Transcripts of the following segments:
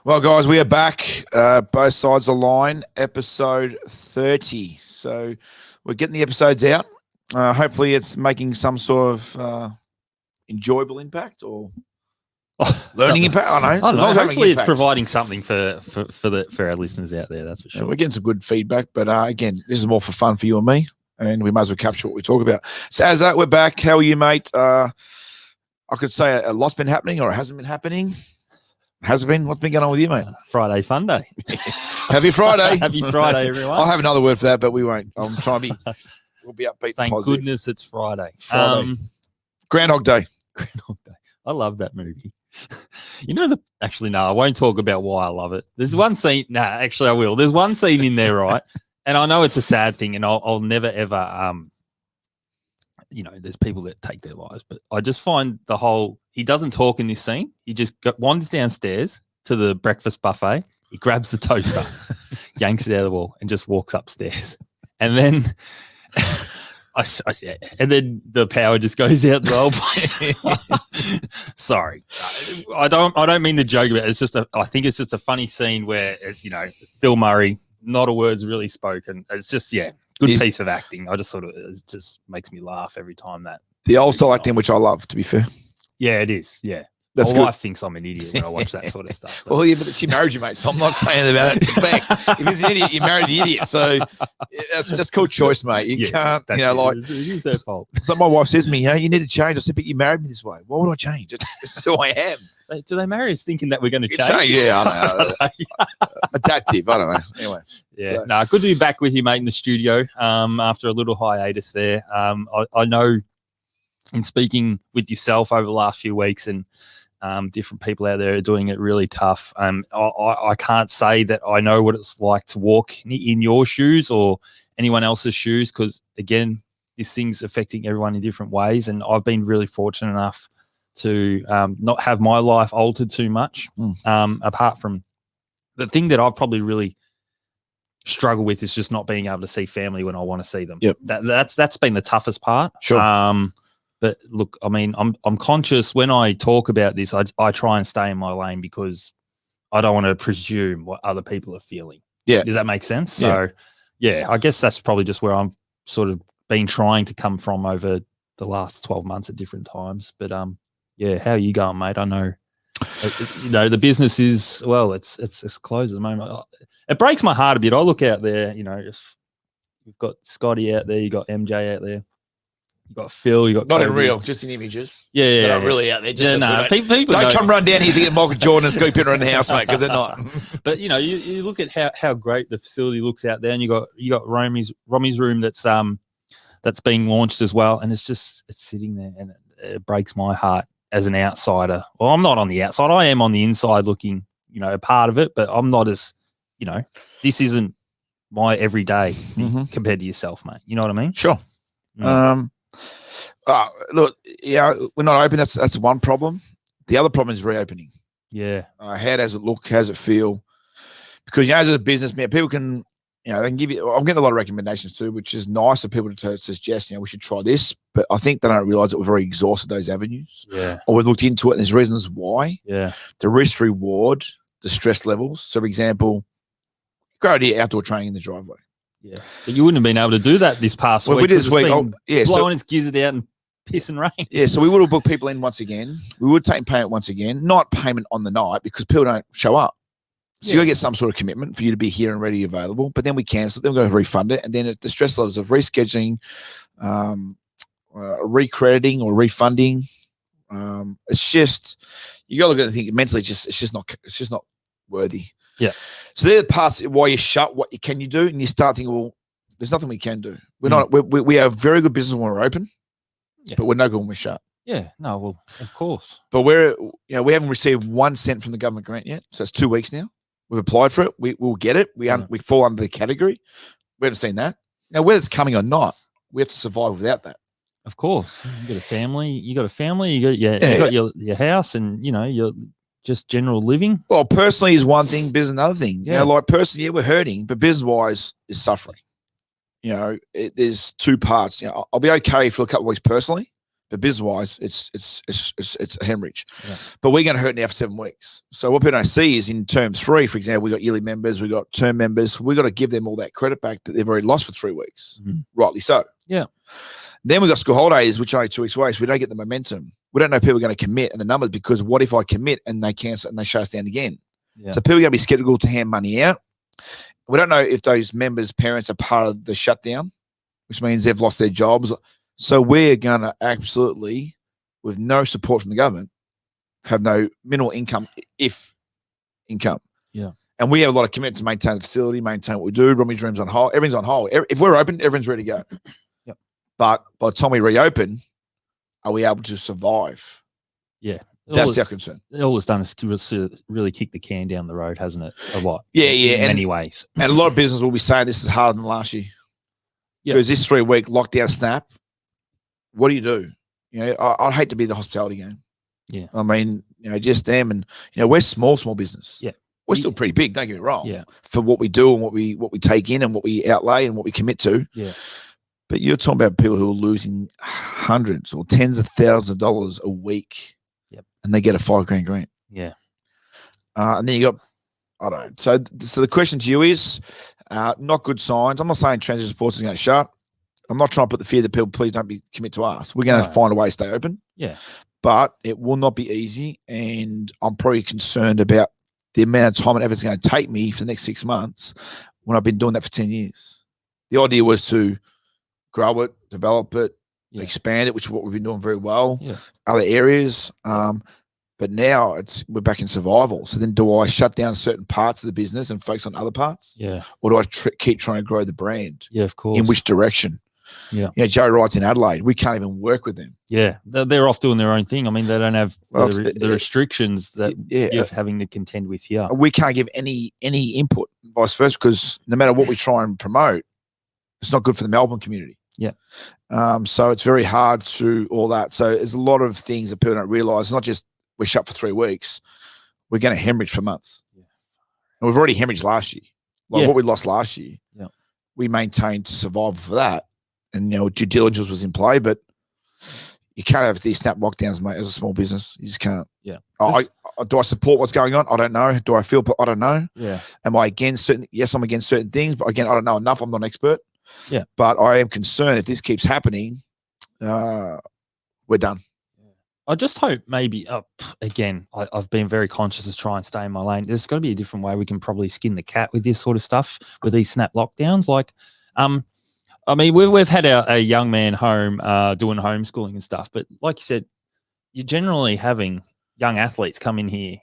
Well, guys, we are back. Both sides of the line, episode 30. So we're getting the episodes out. Hopefully, it's making some sort of enjoyable impact or learning impact. I don't know. Hopefully, it's providing something for our listeners out there. That's for sure. We're getting some good feedback, but again, this is more for fun for you and me, and we might as well capture what we talk about. So, as that, we're back. How are you, mate? I could say a lot's been happening, or it hasn't been happening. Has it been? What's been going on with you, mate? Friday fun day. Happy Friday. Happy Friday, everyone. I'll have another word for that, but we won't. I'm trying to be. We'll be upbeat. Thank and positive. goodness it's Friday. Groundhog Day. Groundhog Day. I love that movie. Actually, no, I won't talk about why I love it. There's one scene. Actually, I will. There's one scene in there, right? And I know it's a sad thing, and I'll never ever. There's people that take their lives, but I just find he doesn't talk in this scene. He just wanders downstairs to the breakfast buffet. He grabs the toaster, yanks it out of the wall, and just walks upstairs. And then, and then the power just goes out the whole place. Sorry, I don't mean to joke about it. I think it's just a funny scene where Bill Murray, not a word's really spoken. It's just good piece of acting. I just it just makes me laugh every time that. The old style acting, which I love, to be fair. Yeah, it is. Yeah. My wife thinks I'm an idiot when I watch that sort of stuff. But. Well, yeah, but she married you, mate, so I'm not saying about it back. If he's an idiot, you married the idiot. So that's just called choice, mate. You can't, it is their fault. So my wife says to me, you need to change. I said, but you married me this way. Why would I change? It's who I am. Do they marry us thinking that we're going to change? Yeah, I don't know. Adaptive, I don't know. Anyway. Yeah, good to be back with you, mate, in the studio after a little hiatus there. I know in speaking with yourself over the last few weeks and different people out there are doing it really tough. I can't say that I know what it's like to walk in your shoes or anyone else's shoes because, again, this thing's affecting everyone in different ways. And I've been really fortunate enough to not have my life altered too much. Apart from the thing that I've probably really struggled with is just not being able to see family when I want to see them. Yep. That's been the toughest part. Sure. But look, I mean, I'm conscious when I talk about this, I try and stay in my lane because I don't want to presume what other people are feeling. Yeah. Does that make sense? So I guess that's probably just where I'm sort of been trying to come from over the last 12 months at different times. But how are you going, mate? I know, the business is, it's closed at the moment. It breaks my heart a bit. I look out there, if you've got Scotty out there, you got MJ out there, you got Phil, you got not Kobe. in real, just in images. They're not really out there. Just people don't come run down here thinking Michael Jordan and Scoop around the house, mate, because they're not. But you look at how great the facility looks out there, and you got Romy's room that's being launched as well, and it's sitting there, and it breaks my heart as an outsider. Well, I'm not on the outside. I am on the inside looking, a part of it, but I'm not as, this isn't my everyday compared to yourself, mate. You know what I mean? Sure. Look, we're not open. That's one problem. The other problem is reopening. Yeah. How does it look? How does it feel? Because, as a business, man, people can, they can give you, I'm getting a lot of recommendations too, which is nice for people to suggest, we should try this, but I think they don't realize that we've already exhausted those avenues. Yeah. Or we've looked into it and there's reasons why. Yeah. The risk reward, the stress levels. So, for example, great idea, outdoor training in the driveway. Yeah. But you wouldn't have been able to do that this past week. We did this week. Blowing its gizzard out and piss and rain. Yeah. So we would have booked people in once again. We would take payment once again, not payment on the night because people don't show up. So you got to get some sort of commitment for you to be here and ready available. But then we cancel it. Then we're going to refund it. And then the stress levels of rescheduling, recrediting or refunding. It's just, you got to look at the thing mentally. It's just not worthy. Yeah. So they're the parts why you shut. What can you do? And you start thinking, well, there's nothing we can do. We're not. We have very good business when we're open, but we're no good when we're shut. Yeah. No. Well, of course. But we haven't received 1 cent from the government grant yet. So it's 2 weeks now. We've applied for it. We'll get it. We fall under the category. We haven't seen that. Now, whether it's coming or not, we have to survive without that. Of course. You got a family. You got your house, and your just general living. Well, personally is one thing, business another thing. Yeah. Personally, we're hurting, but business-wise is suffering. There's two parts. I'll be okay for a couple of weeks personally, But business-wise, it's a hemorrhage. Yeah. But we're going to hurt now for 7 weeks. So what people don't see is in term 3, for example, we got yearly members, we got term members. We got to give them all that credit back that they've already lost for 3 weeks. Rightly so. Yeah. Then we got school holidays, which are only 2 weeks away. So we don't get the momentum. We don't know if people are going to commit and the numbers, because what if I commit and they cancel and they shut us down again? Yeah. So people are going to be skeptical to hand money out. We don't know if those members' parents are part of the shutdown, which means they've lost their jobs. So we're going to absolutely, with no support from the government, have no minimal income, if income. Yeah. And we have a lot of commitment to maintain the facility, maintain what we do. Rummage Room's on hold. Everything's on hold. If we're open, everyone's ready to go. Yep. But by the time we reopen, are we able to survive? Yeah. That's our concern. All it's done is to really kick the can down the road, hasn't it? A lot. Yeah. In many ways. And a lot of business will be saying this is harder than last year. Yeah. Because this 3-week lockdown snap, what do? You know, I'd hate to be the hospitality game. Yeah. I mean, you know, just them, and you know, we're small business. Yeah. We're still pretty big, don't get me wrong. Yeah. For what we do and what we take in and what we outlay and what we commit to. Yeah. But you're talking about people who are losing hundreds or tens of thousands of dollars a week. Yep. And they get a $5,000 grant. Yeah. And then you got, I don't know. So the question to you is, not good signs. I'm not saying transition sports is going to shut. I'm not trying to put the fear that people, please don't commit to us. We're going to find a way to stay open. Yeah. But it will not be easy. And I'm probably concerned about the amount of time and effort it's going to take me for the next 6 months when I've been doing that for 10 years. The idea was to grow it, develop it, expand it, which is what we've been doing very well. Yeah. Other areas. But now we're back in survival. So then do I shut down certain parts of the business and focus on other parts? Yeah. Or do I keep trying to grow the brand? Yeah, of course. In which direction? Yeah. You know, Joe Wright's in Adelaide. We can't even work with them. Yeah. They're off doing their own thing. I mean, they don't have the restrictions that you're having to contend with here. We can't give any input, vice versa, because no matter what we try and promote, it's not good for the Melbourne community. Yeah. So it's very hard to all that. So there's a lot of things that people don't realise. It's not just we're shut for 3 weeks. We're going to hemorrhage for months. Yeah. And we've already hemorrhaged last year. Like what we lost last year, we maintained to survive for that. And, you know, due diligence was in play, but you can't have these snap lockdowns, mate, as a small business. You just can't. Yeah. Do I support what's going on? I don't know. Do I feel? I don't know. Yeah. Am I against certain? Yes, I'm against certain things, but again, I don't know enough. I'm not an expert. Yeah. But I am concerned if this keeps happening, we're done. I just hope maybe, again, I've been very conscious to try and stay in my lane. There's got to be a different way we can probably skin the cat with this sort of stuff, with these snap lockdowns. Like, I mean, we've had a young man home doing homeschooling and stuff, but like you said, you're generally having young athletes come in here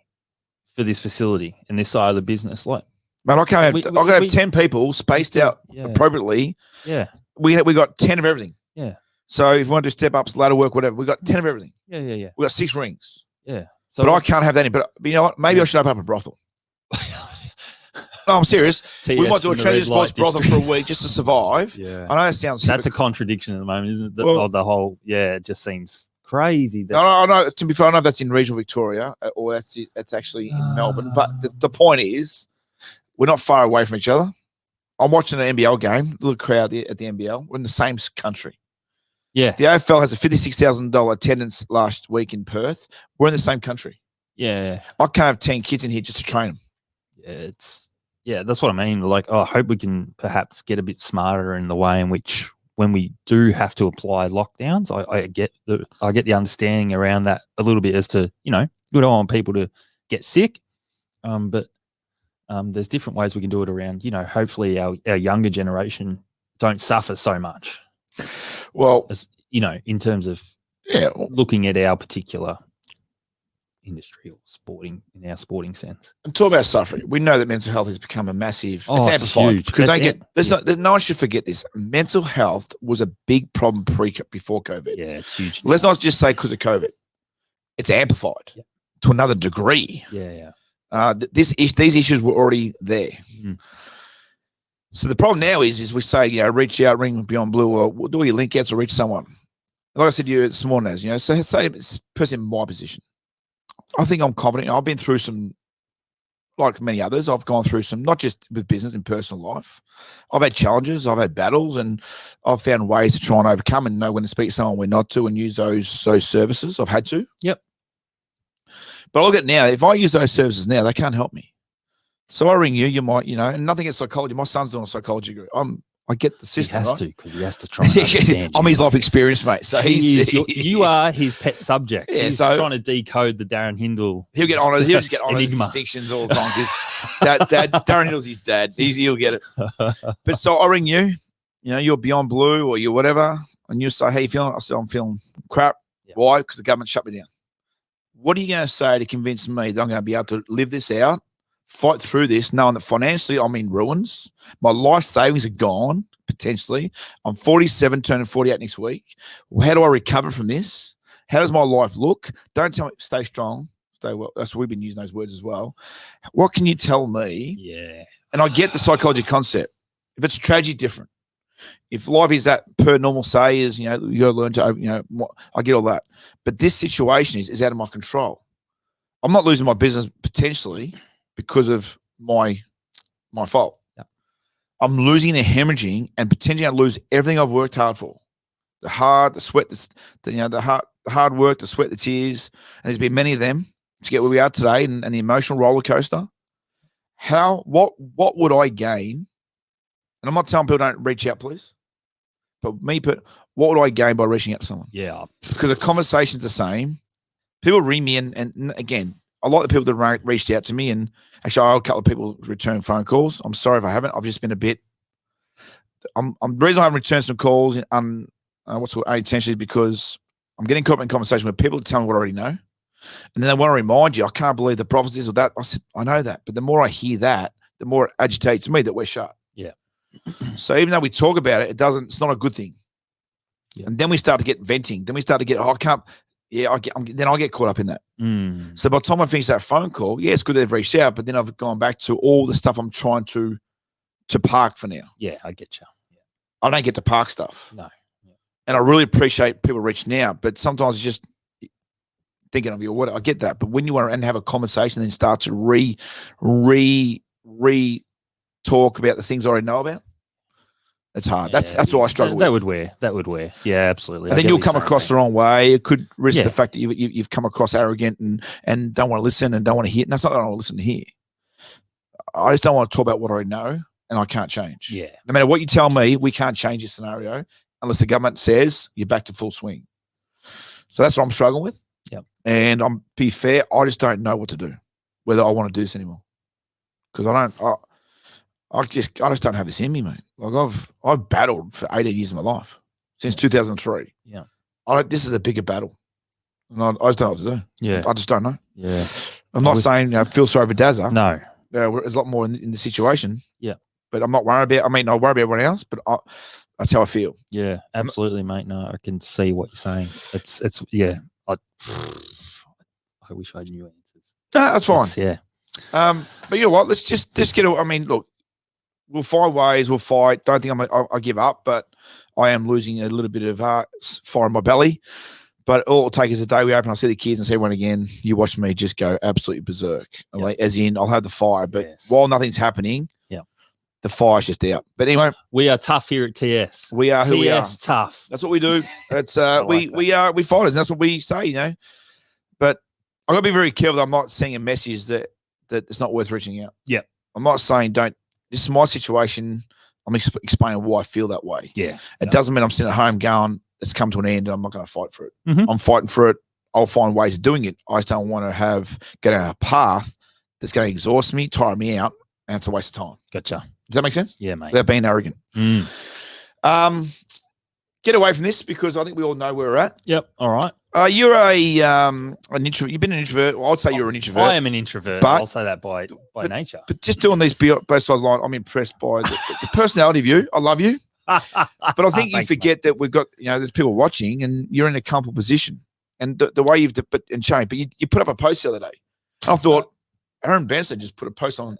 for this facility and this side of the business. Like, man, I can't have. I got 10 people spaced out appropriately. Yeah, we got 10 of everything. Yeah. So if you want to do step ups, ladder work, whatever, we got 10 of everything. Yeah. We got 6 rings. Yeah. So, but I can't have that in. But you know what? Maybe I should open up a brothel. No, I'm serious. We might do a transition sports brothel for a week just to survive. Yeah. I know it sounds. That's a contradiction at the moment, isn't it? The whole. Yeah, it just seems crazy. No. To be fair, I don't know if that's in regional Victoria or that's actually in Melbourne. But the point is, we're not far away from each other. I'm watching an NBL game. Little crowd at the NBL. We're in the same country. Yeah. The AFL has a $56,000 attendance last week in Perth. We're in the same country. Yeah. I can't have 10 kids in here just to train them. Yeah, that's what I mean. Like, I hope we can perhaps get a bit smarter in the way in which, when we do have to apply lockdowns, I get the understanding around that a little bit as to, you know, we don't want people to get sick, but there's different ways we can do it around, you know, hopefully our younger generation don't suffer so much. Well, as, you know, in terms of looking at our particular industry or sporting, in our sporting sense. And talk about suffering. We know that mental health has become a massive. It's amplified huge. Because no one should forget this. Mental health was a big problem before COVID. Yeah, it's huge. Let's not just say because of COVID. It's amplified to another degree. Yeah. These issues were already there. Mm. So the problem now is we say, you know, reach out, ring Beyond Blue, or do all your link outs or reach someone. Like I said to you this morning, you know, so say it's a person in my position. I think I'm confident. I've been through a like many others, I've gone through some, not just with business and personal life. I've had challenges, I've had battles, and I've found ways to try and overcome and know when to speak to someone, when not to, and use those services. I've had to. Yep. But I look at now, if I use those services now, they can't help me. So I ring you, you might, and nothing against psychology. My son's doing a psychology degree. I get the system, He has right? to, because he has to try and understand. I'm his life experience, mate. So you are his pet subject. Yeah, He's so- trying to decode the Darren Hindle. He'll get honours. He'll just get honours, Enigma. distinctions all the time. Because Darren Hill's his dad. He'll get it. But so I ring you. You're Beyond Blue or you're whatever, and you say, "How you feeling?" I said, "I'm feeling crap." Yeah. Why? Because the government shut me down. What are you going to say to convince me that I'm going to be able to live this out, fight through this, knowing that financially I'm in ruins, my life savings are gone potentially. I'm 47, turning 48 next week. How do I recover from this? How does my life look? Don't tell me, stay strong, stay well. That's what we've been using those words as well. What can you tell me? Yeah. And I get the psychology concept. If it's a tragedy, different. If life is that per normal say is, you got to learn to, I get all that. But this situation is out of my control. I'm not losing my business potentially because of my fault. Yep. I'm losing and hemorrhaging and potentially going to lose everything I've worked hard for. The sweat, the hard work, the sweat, the tears. And there's been many of them to get where we are today and the emotional roller coaster. What would I gain? And I'm not telling people don't reach out, please. But what would I gain by reaching out to someone? Yeah. Because the conversation's the same. People ring me, and again, I like the people that reached out to me. And actually, I had a couple of people return phone calls. I'm sorry if I haven't. I've just been a bit. The reason I haven't returned some calls unintentionally is because I'm getting caught up in conversation with people that tell me what I already know. And then they want to remind you, I can't believe the problems is or that. I said, I know that. But the more I hear that, the more it agitates me that we're shut. Yeah. So even though we talk about it, it's not a good thing. Yeah. And then we start to get venting. Then we start to get, then I get caught up in that. Mm. So by the time I finish that phone call, it's good they've reached out, but then I've gone back to all the stuff I'm trying to park for now. Yeah, I get you. Yeah. I don't get to park stuff. No. Yeah. And I really appreciate people reaching out, but sometimes it's just thinking of you. What I get that, but when you want to have a conversation, then start to talk about the things I already know about, it's hard. That's what I struggle with. That would wear. Yeah, absolutely. And then you'll come across the wrong way. It could risk the fact that you've come across arrogant and don't want to listen and don't want to hear. And that's not that I don't want to listen to hear. I just don't want to talk about what I already know and I can't change. Yeah. No matter what you tell me, we can't change this scenario unless the government says you're back to full swing. So that's what I'm struggling with. Yep. And I'm be fair, I just don't know what to do, whether I want to do this anymore. Because I just don't have this in me, mate. Like I've battled for 18 years of my life since 2003. Yeah. This is a bigger battle. And I just don't know what to do. Yeah. I just don't know. Yeah. I'm not saying feel sorry for Dazza. No. There's a lot more in the situation. Yeah. But I'm not worried about, I worry about everyone else, but that's how I feel. Yeah, absolutely, mate. No, I can see what you're saying. It's yeah. I wish I knew answers. No, that's fine. Yeah. But you know what? Let's just get. Look, we'll find ways. We'll fight. Don't think I give up, but I am losing a little bit of fire in my belly. But all it'll take is a day we open. I'll see the kids and see everyone again. You watch me just go absolutely berserk. Yep. Like, as in, I'll have the fire, but while nothing's happening, the fire's just out. But anyway, we are tough here at TS. We are who we are. Tough. That's what we do. It's we fight it. And that's what we say, But I've got to be very careful that I'm not sending a message that it's not worth reaching out. Yeah. I'm not saying don't. This is my situation. I'm explaining why I feel that way. Yeah. It doesn't mean I'm sitting at home going, it's come to an end and I'm not going to fight for it. Mm-hmm. I'm fighting for it. I'll find ways of doing it. I just don't want to get down a path that's going to exhaust me, tire me out, and it's a waste of time. Gotcha. Does that make sense? Yeah, mate. Without being arrogant. Mm. Get away from this because I think we all know where we're at. Yep. All right. You're an introvert. You've been an introvert. Well, I'd say you're an introvert. I am an introvert. But I'll say that by nature. But just doing these both sides of the line, I'm impressed by the personality of you. I love you. But I think you forget that we've got, there's people watching and you're in a comfortable position. And the way you've changed. But you put up a post the other day. And I thought, Aaron Benson just put a post on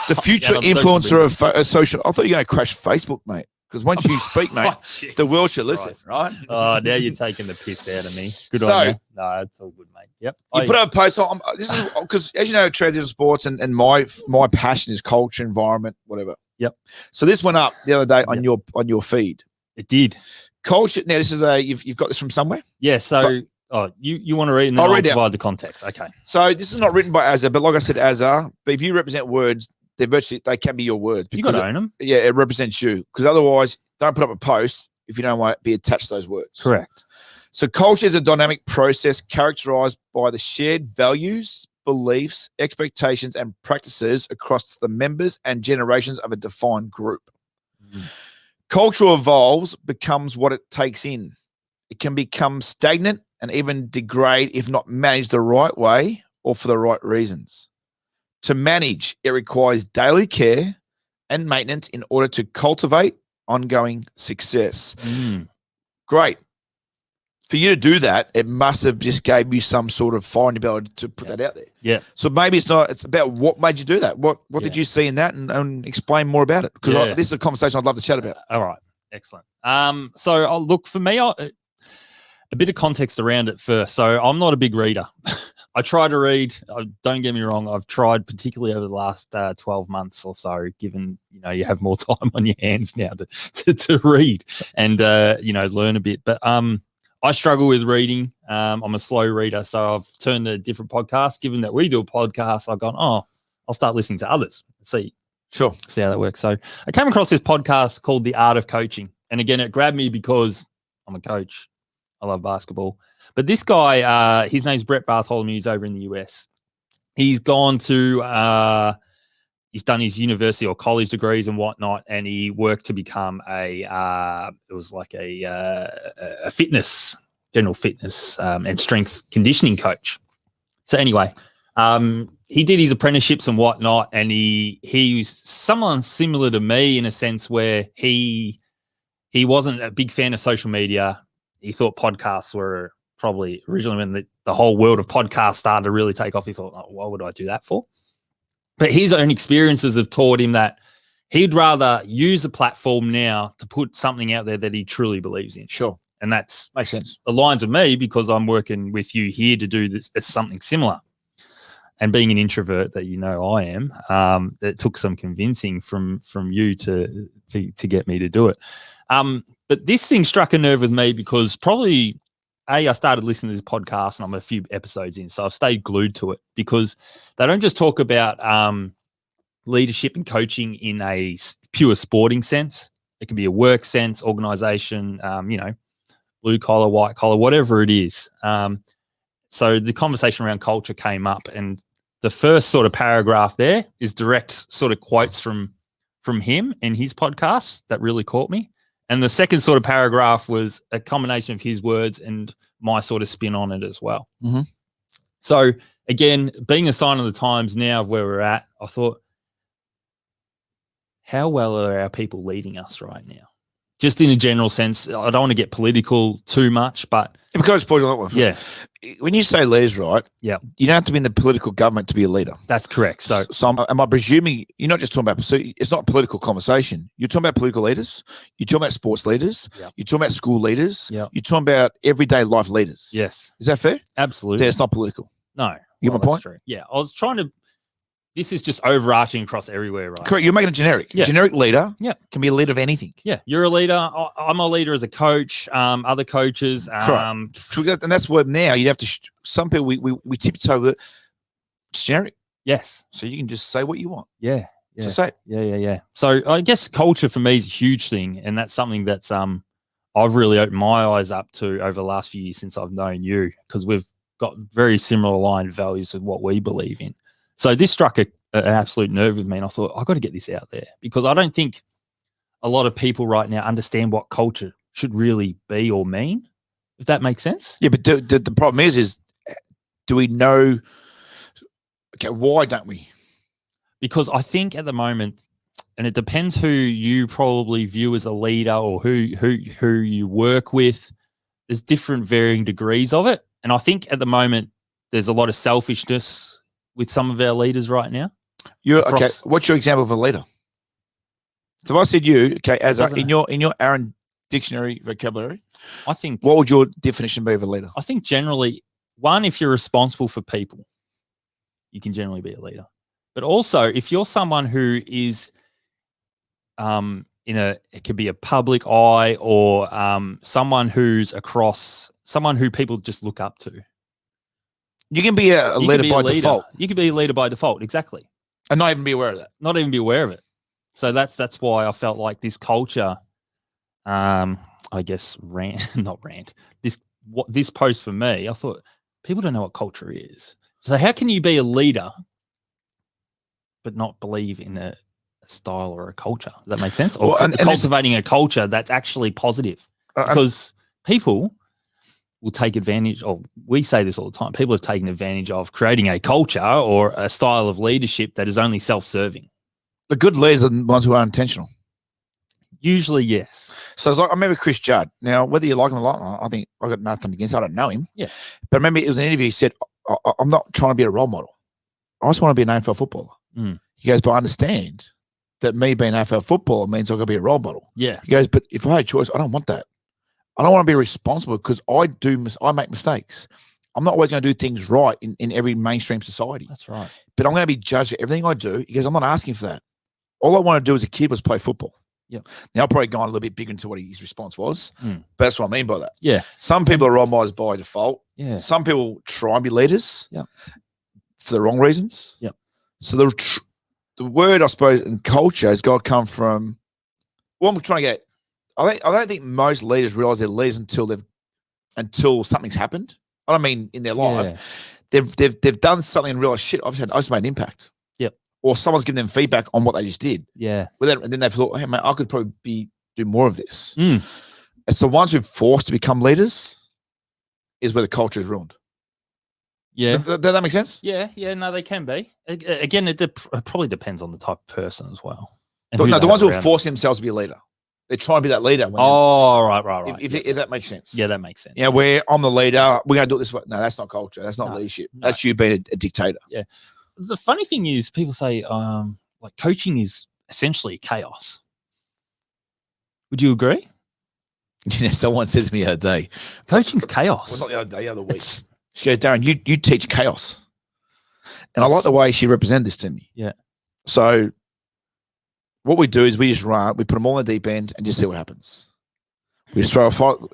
the future influencer of social. I thought you were going to crash Facebook, mate. Because once you speak, mate, Oh, the world should listen, Christ. right? Oh, now you're taking the piss out of me. Good So- on you. No, it's all good, mate. Yep. You put up a post on this is because, as you know, transition sports and my passion is culture, environment, whatever. Yep. So this went up the other day Yep. on your feed. It did. Culture. Now this is you've got this from somewhere. Yeah. So, you want to read and then I'll I'll read it. provide the context. Okay. So this is not written by Azza, but like I said, Azza. But if you represent words, they can be your words. You got because to own them. it represents you. Because otherwise, don't put up a post if you don't want to be attached to those words. Correct. So culture is a dynamic process characterized by the shared values, beliefs, expectations, and practices across the members and generations of a defined group. Culture evolves, becomes what it takes in. It can become stagnant and even degrade if not managed the right way or for the right reasons. To manage, it requires daily care and maintenance in order to cultivate ongoing success. Great. For you to do that, it must have just gave you some sort of fine ability to put that out there. Yeah. So maybe it's about what made you do that. What did you see in that, and explain more about it? Because this is a conversation I'd love to chat about. All right. Excellent. So I'll look for me. A bit of context around it first. So I'm not a big reader. I try to read. Don't get me wrong. I've tried, particularly over the last 12 months or so, given, you have more time on your hands now to read and, learn a bit. But I struggle with reading. I'm a slow reader. So I've turned to different podcasts. Given that we do a podcast, I've gone, I'll start listening to others. See how that works. So I came across this podcast called The Art of Coaching. And again, it grabbed me because I'm a coach. I love basketball. But this guy, his name's Brett Bartholomew. He's over in the US. He's gone to, he's done his university or college degrees and whatnot, and he worked to become a fitness, general fitness and strength conditioning coach. So anyway, he did his apprenticeships and whatnot, and he was someone similar to me in a sense where he wasn't a big fan of social media. He thought podcasts were probably originally when the whole world of podcasts started to really take off. He thought, what would I do that for? But his own experiences have taught him that he'd rather use a platform now to put something out there that he truly believes in. Sure. And that's makes sense. Aligns with me because I'm working with you here to do this as something similar. And being an introvert that I am, it took some convincing from you to get me to do it. But this thing struck a nerve with me because probably, I started listening to this podcast and I'm a few episodes in, so I've stayed glued to it because they don't just talk about leadership and coaching in a pure sporting sense. It can be a work sense, organization, blue collar, white collar, whatever it is. So the conversation around culture came up, and the first sort of paragraph there is direct sort of quotes from him and his podcast that really caught me. And the second sort of paragraph was a combination of his words and my sort of spin on it as well. Mm-hmm. So again, being a sign of the times now of where we're at, I thought, how well are our people leading us right now? Just in a general sense, I don't want to get political too much, but because pause on that one. Yeah. When you say leaders, right? Yeah. You don't have to be in the political government to be a leader. That's correct. So am I presuming you're not just talking about? So it's not a political conversation. You're talking about political leaders. You're talking about sports leaders. Yeah. You're talking about school leaders. Yeah. You're talking about everyday life leaders. Yes. Is that fair? Absolutely. Yeah, it's not political. No. You get my point? True. Yeah. I was trying to. This is just overarching across everywhere, right? Correct. You're making it generic. Yeah. A generic leader can be a leader of anything. Yeah. You're a leader. I'm a leader as a coach. Other coaches. And that's where now you have to. Some people we tiptoe. It's generic. Yes. So you can just say what you want. Yeah. Yeah. Just say it. Yeah. So I guess culture for me is a huge thing, and that's something that's I've really opened my eyes up to over the last few years since I've known you, because we've got very similar aligned values with what we believe in. So this struck an absolute nerve with me, and I thought, I've got to get this out there because I don't think a lot of people right now understand what culture should really be or mean, if that makes sense. Yeah, but the problem is do we know? Okay, why don't we? Because I think at the moment, and it depends who you probably view as a leader or who you work with, there's different varying degrees of it. And I think at the moment, there's a lot of selfishness with some of our leaders right now. Okay. What's your example of a leader? So if I said you, okay, as Doesn't in your Aaron dictionary vocabulary, I think what would your definition be of a leader? I think generally, one, if you're responsible for people, you can generally be a leader. But also, if you're someone who is it could be a public eye or someone who's someone who people just look up to. You can be a You can leader be by a leader. default You can be a leader by default, exactly. and not even be aware of that. Not even be aware of it. So that's why I felt like this culture, I guess not rant. This post for me, I thought people don't know what culture is. So how can you be a leader but not believe in a style or a culture? Does that make sense? Or Well, and cultivating a culture that's actually positive, because people will take advantage of, we say this all the time, people have taken advantage of creating a culture or a style of leadership that is only self-serving. The good leaders are the ones who are intentional. Usually, yes. So it's like, I remember Chris Judd. Now, whether you like him or not, I think I got nothing against. I don't know him. Yeah. But I remember it was an interview. He said, I'm not trying to be a role model. I just want to be an AFL footballer. Mm. He goes, but I understand that me being an AFL footballer means I've got to be a role model. Yeah. He goes, but if I had a choice, I don't want that. I don't want to be responsible because I make mistakes. I'm not always going to do things right in every mainstream society. That's right. But I'm going to be judged for everything I do. He goes, I'm not asking for that. All I want to do as a kid was play football. Yeah. Now I've probably gone a little bit bigger into what his response was. But that's what I mean by that. Yeah. Some people are role models by default. Yeah. Some people try and be leaders. Yeah. For the wrong reasons. Yeah. So the word, I suppose, in culture has got to come from what I'm trying to get. I don't think most leaders realize they're leaders until something's happened. I don't mean in their life. They've done something and realized, shit, I just made an impact. Yep. Or someone's given them feedback on what they just did. Yeah. And then they've thought, hey man, I could probably do more of this. Mm. It's the ones who are forced to become leaders is where the culture is ruined. Yeah. Does that make sense? Yeah. Yeah. No, they can be. Again, it probably depends on the type of person as well. The ones who are forcing themselves to be a leader. They're trying to be that leader. Right. If that makes sense. Yeah, that makes sense. Yeah, where I'm the leader, we're going to do it this way. No, that's not culture. That's not leadership. No. That's you being a dictator. Yeah. The funny thing is people say like coaching is essentially chaos. Would you agree? Yeah, someone said to me the other day. Coaching's chaos. Well, not the other day, the other week. She goes, Darren, you teach chaos. And I like the way she represented this to me. Yeah. So what we do is we just we put them all in the deep end and just see what happens. We just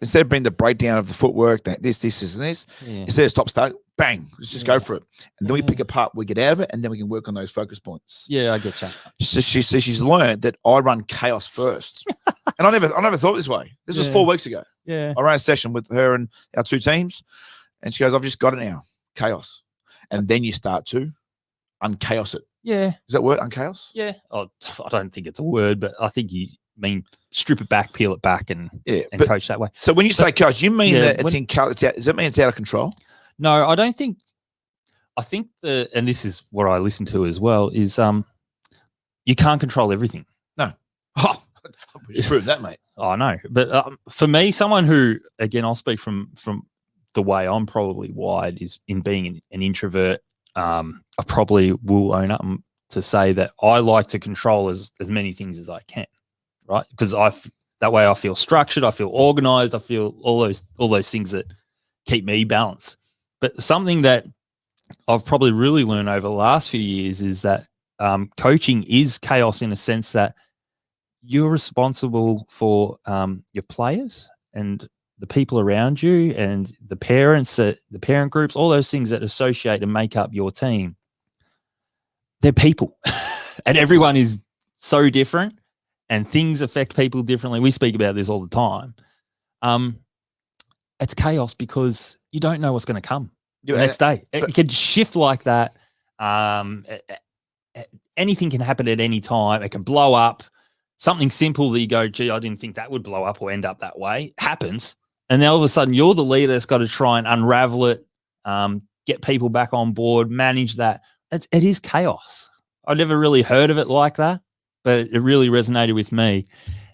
instead of being the breakdown of the footwork, this, and this, instead of stop, start, bang, let's just go for it. And then we pick apart, we get out of it, and then we can work on those focus points. Yeah, I get you. So she says she's learned that I run chaos first. And I never thought this way. This was 4 weeks ago. Yeah. I ran a session with her and our two teams, and she goes, I've just got it now, chaos. And then you start to unchaos it. Yeah. Is that word, unchaos? Yeah. Oh, I don't think it's a word, but I think you mean strip it back, peel it back, and coach that way. So when you say coach, you mean that it's does that mean it's out of control? No, I don't think. I think and this is what I listen to as well, is you can't control everything. No. Oh, you proved that, mate. I know. But for me, someone who, again, I'll speak from the way I'm probably wired is in being an introvert. I probably will own up to say that I like to control as many things as I can, right? Because that way I feel structured, I feel organized, I feel all those things that keep me balanced. But something that I've probably really learned over the last few years is that coaching is chaos in a sense that you're responsible for your players and the people around you and the parents, the parent groups, all those things that associate and make up your team. They're people and everyone is so different and things affect people differently. We speak about this all the time. It's chaos because you don't know what's going to come the next day. It can shift like that. Anything can happen at any time. It can blow up. Something simple that you go, gee, I didn't think that would blow up or end up that way. Happens. And then all of a sudden you're the leader that's got to try and unravel it, get people back on board, manage that. It is chaos. I never really heard of it like that, but it really resonated with me.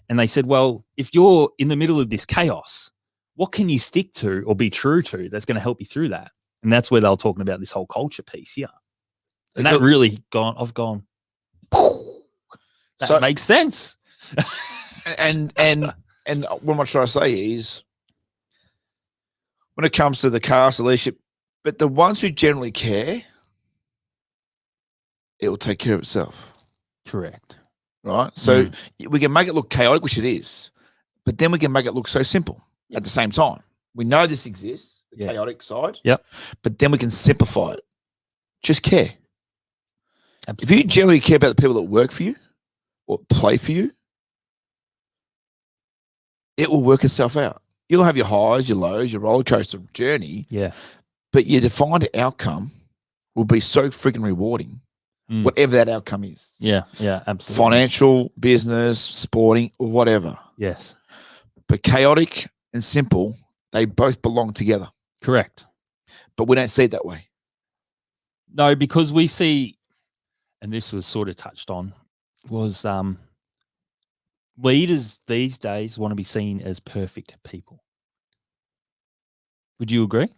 And they said, well, if you're in the middle of this chaos, what can you stick to or be true to that's going to help you through that? And that's where they were talking about this whole culture piece here. And that really I've gone, that makes sense. And what I'm trying to say is, when it comes to the cast, the leadership, but the ones who generally care, it will take care of itself. Correct. Right? So we can make it look chaotic, which it is, but then we can make it look so simple at the same time. We know this exists, the chaotic side. Yep. But then we can simplify it. Just care. Absolutely. If you generally care about the people that work for you or play for you, it will work itself out. You'll have your highs, your lows, your roller coaster journey. Yeah. But your defined outcome will be so freaking rewarding, whatever that outcome is. Yeah. Yeah. Absolutely. Financial, business, sporting, or whatever. Yes. But chaotic and simple, they both belong together. Correct. But we don't see it that way. No, because we see, and this was sort of touched on, was leaders these days want to be seen as perfect people. Would you agree?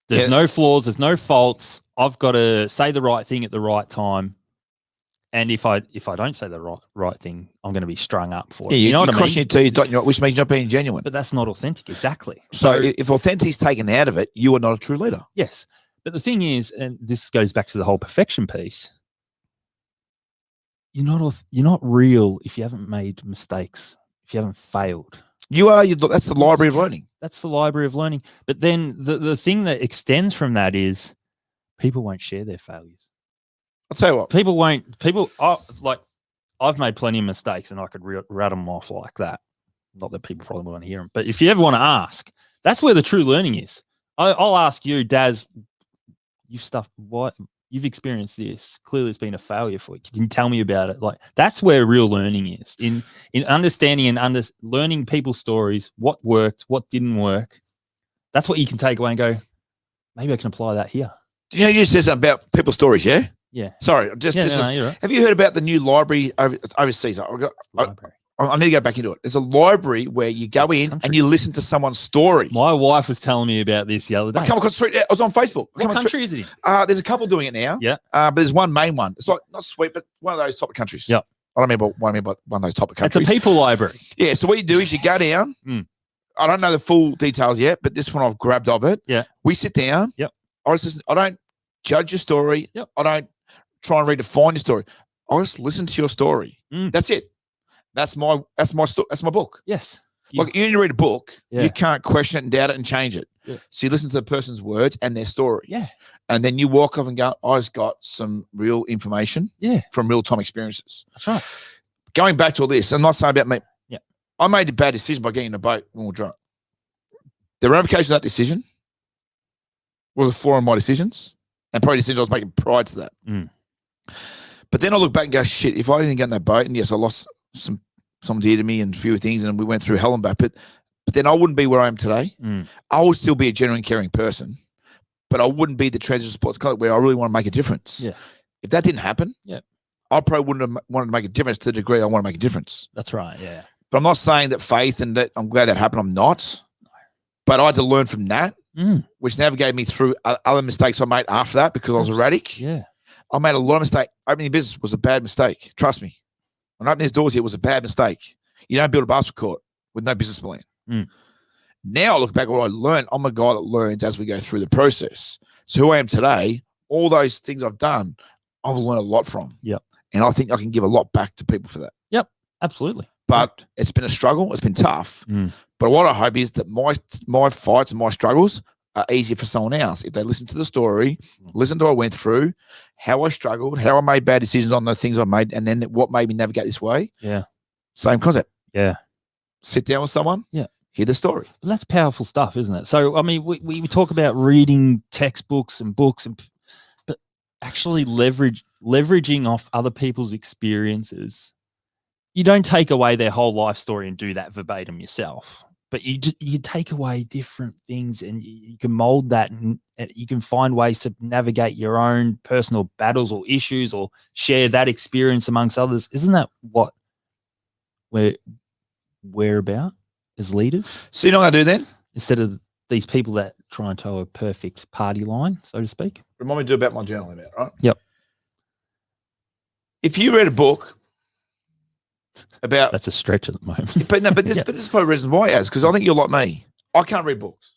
There's no flaws, there's no faults. I've got to say the right thing at the right time. And if I don't say the right thing, I'm going to be strung up for it. You know what I mean? Crossing your T's, which means you're not being genuine. But that's not authentic, exactly. So if authenticity is taken out of it, you are not a true leader. Yes. But the thing is, and this goes back to the whole perfection piece, you're not real if you haven't made mistakes, if you haven't failed. That's the library of learning. That's the library of learning. But then the thing that extends from that is people won't share their failures. I'll tell you what. I've made plenty of mistakes and I could rattle them off like that. Not that people probably want to hear them, but if you ever want to ask, that's where the true learning is. I'll ask you, Daz, you've experienced this. Clearly it's been a failure for you. Can you tell me about it? Like, that's where real learning is, in understanding and learning people's stories, what worked, what didn't work. That's what you can take away and go, maybe I can apply that here. You just said something about people's stories, yeah? Yeah. Sorry, you're right. Have you heard about the new library overseas? I need to go back into it. There's a library where you go in and you listen to someone's story. My wife was telling me about this the other day. I come across I was on Facebook. What country is it in? There's a couple doing it now. Yeah. But there's one main one. It's like not sweet, but one of those type of countries. Yeah. I don't mean one of those type of countries. It's a people library. Yeah. So what you do is you go down. I don't know the full details yet, but this one I've grabbed of it. Yeah. We sit down. Yep. I don't judge your story. Yep. I don't try and redefine your story. I just listen to your story. That's it. That's my book. Yes. Like you need to read a book, Yeah. you can't question it and doubt it and change it. Yeah. So you listen to the person's words and their story. Yeah. And then you walk off and go, I just got some real information from real time experiences. That's right. Going back to all this, I'm not saying about me. Yeah. I made a bad decision by getting in a boat when we were drunk. The ramifications of that decision was a flaw in my decisions and probably decisions I was making prior to that. But then I look back and go, shit, if I didn't get in that boat, and yes, I lost someone dear to me and a few things, and we went through hell and back, but then I wouldn't be where I am today. I would still be a genuine, caring person, but I wouldn't be the transition sports coach where I really want to make a difference. Yeah. If that didn't happen, I probably wouldn't have wanted to make a difference to the degree I want to make a difference. That's right. Yeah. But I'm not saying that faith and that I'm glad that happened. I'm not. But I had to learn from that, which navigated me through other mistakes I made after that because I was erratic. Yeah. I made a lot of mistakes. Opening a business was a bad mistake. Trust me. When opening these doors here was a bad mistake. You don't build a basketball court with no business plan. Now I look back at what I learned. I'm a guy that learns as we go through the process. So who I am today, all those things I've done, I've learned a lot from. Yep. And I think I can give a lot back to people for that. Yep. Absolutely. But it's been a struggle. It's been tough. But what I hope is that my fights and my struggles are easier for someone else if they listen to the story, listen to what I went through, how I struggled, how I made bad decisions on the things I made, and then what made me navigate this way. Yeah. Same concept. Yeah. Sit down with someone. Yeah. Hear the story. Well, that's powerful stuff, isn't it? So, I mean, we talk about reading textbooks and books, but actually leveraging off other people's experiences. You don't take away their whole life story and do that verbatim yourself, but you take away different things and you can mold that and you can find ways to navigate your own personal battles or issues or share that experience amongst others. Isn't that what we're about as leaders? So you know what I do then? Instead of these people that try and toe a perfect party line, so to speak. Remind me to do about my journaling, right? Yep. If you read a book about. That's a stretch at the moment. But no, but this is probably the reason why it has, because I think you're like me. I can't read books.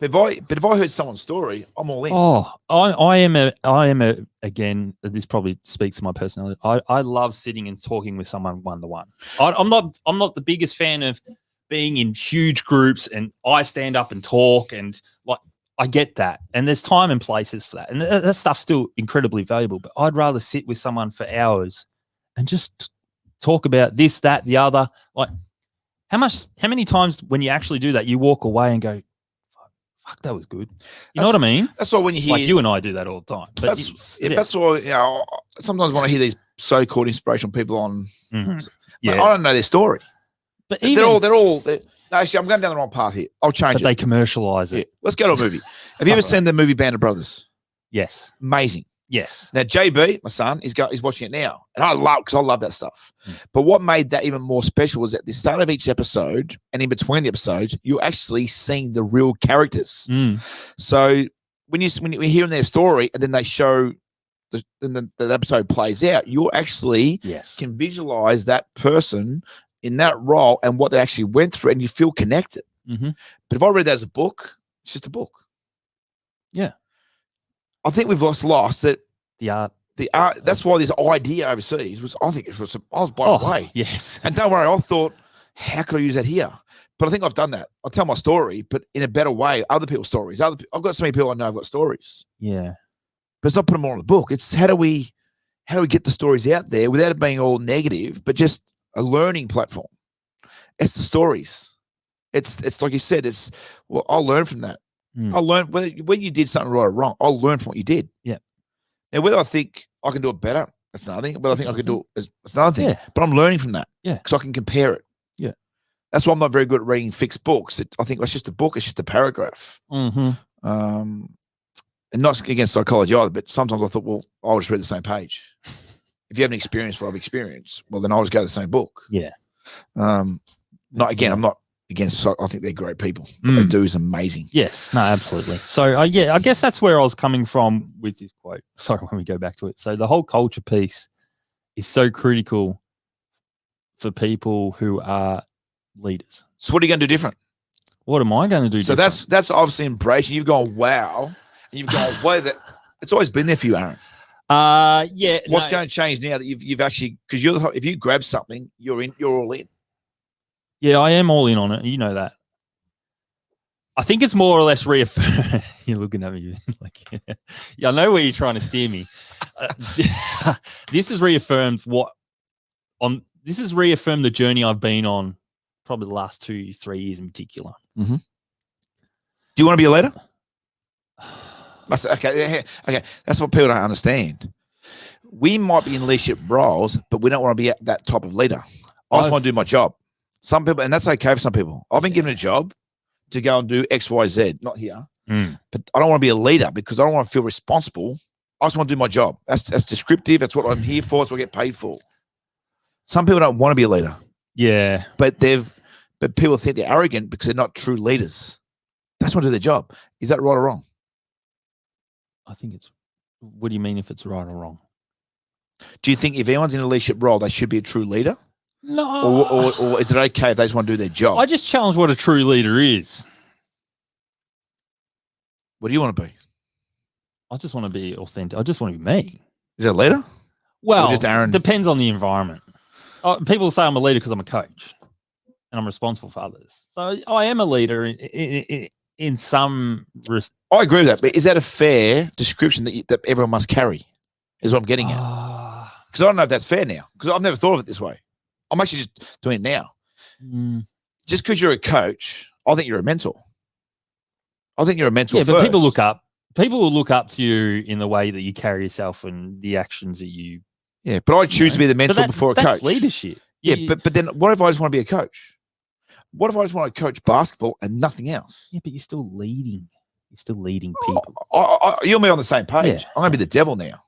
But if I heard someone's story, I'm all in. Oh, I am a again, this probably speaks to my personality. I love sitting and talking with someone one-to-one. I'm not the biggest fan of being in huge groups and I stand up and talk, and like I get that. And there's time and places for that. And that stuff's still incredibly valuable, but I'd rather sit with someone for hours and just talk about this, that, the other. Like how many times when you actually do that, you walk away and go, fuck, that was good. You know what I mean? That's why when you hear, like you and I do that all the time. But that's why, you know, sometimes when I hear these so-called inspirational people on, yeah, I don't know their story. But they're all. No, actually, I'm going down the wrong path here. I'll change it. They commercialize it. Yeah. Let's go to a movie. Have you ever seen the movie Band of Brothers? Yes. Amazing. Yes. Now JB, my son, he's watching it now, and I love that stuff. But what made that even more special was at the start of each episode and in between the episodes, you're actually seeing the real characters. So when you're hearing their story and then they show the episode plays out, you actually can visualize that person in that role and what they actually went through, and you feel connected. But if I read that as a book, it's just a book. Yeah. I think we've lost that. The art. That's why this idea overseas was. I was blown away. Yes. And don't worry, I thought, how could I use that here? But I think I've done that. I tell my story, but in a better way. Other people's stories. I've got so many people I know have got stories. Yeah. But it's not putting them all in a book. It's how do we get the stories out there without it being all negative, but just a learning platform. It's the stories. It's like you said. I'll learn from that. I learned when you did something right or wrong. I'll learn from what you did. Yeah. Now, whether I think I can do it better, that's another thing. Whether I think I can do it, that's another thing. Yeah. But I'm learning from that. Yeah. Because I can compare it. Yeah. That's why I'm not very good at reading fixed books. I think it's just a book. It's just a paragraph. Mm-hmm. And not against psychology either, but sometimes I thought, well, I'll just read the same page. If you haven't experienced what I've experienced, well, then I'll just go to the same book. Yeah. I'm not against. I think they're great people. What they do is amazing. Yes, no, absolutely. So, I guess that's where I was coming from with this quote. Sorry, when we go back to it. So, the whole culture piece is so critical for people who are leaders. So, what are you going to do different? What am I going to do different? So, that's obviously embracing. You've gone, wow. And you've gone, wow, that it's always been there for you, Aaron. Yeah. What's going to change now that you've actually, because if you grab something, you're all in. Yeah, I am all in on it. You know that. I think it's more or less reaffirmed. You're looking at me like, yeah, I know where you're trying to steer me. This has reaffirmed this has reaffirmed the journey I've been on probably the last 2-3 years in particular. Mm-hmm. Do you want to be a leader? That's okay. That's what people don't understand. We might be in leadership roles, but we don't want to be at that type of leader. I just want to do my job. Some people, and that's okay for some people. I've been given a job to go and do X, Y, Z, not here. But I don't want to be a leader because I don't want to feel responsible. I just want to do my job. That's descriptive. That's what I'm here for. It's what I get paid for. Some people don't want to be a leader. Yeah. But people think they're arrogant because they're not true leaders. They just want to do their job. Is that right or wrong? I think what do you mean if it's right or wrong? Do you think if anyone's in a leadership role, they should be a true leader? No. Or is it okay if they just want to do their job? I just challenge what a true leader is. What do you want to be? I just want to be authentic. I just want to be me. Is it a leader? Well, or just Aaron? Depends on the environment. People say I'm a leader because I'm a coach and I'm responsible for others. So I am a leader in some I agree with that, but is that a fair description that everyone must carry? Is what I'm getting at. Because I don't know if that's fair now. Because I've never thought of it this way. I'm actually just doing it now. Just because you're a coach, I think you're a mentor. I think you're a mentor. Yeah, but first. people look up. People will look up to you in the way that you carry yourself and the actions that you. Yeah, but I choose to be the mentor before a coach. That's leadership. Yeah, but then what if I just want to be a coach? What if I just want to coach basketball and nothing else? Yeah, but you're still leading. You're still leading people. You and me on the same page. Yeah. I'm going to be the devil now.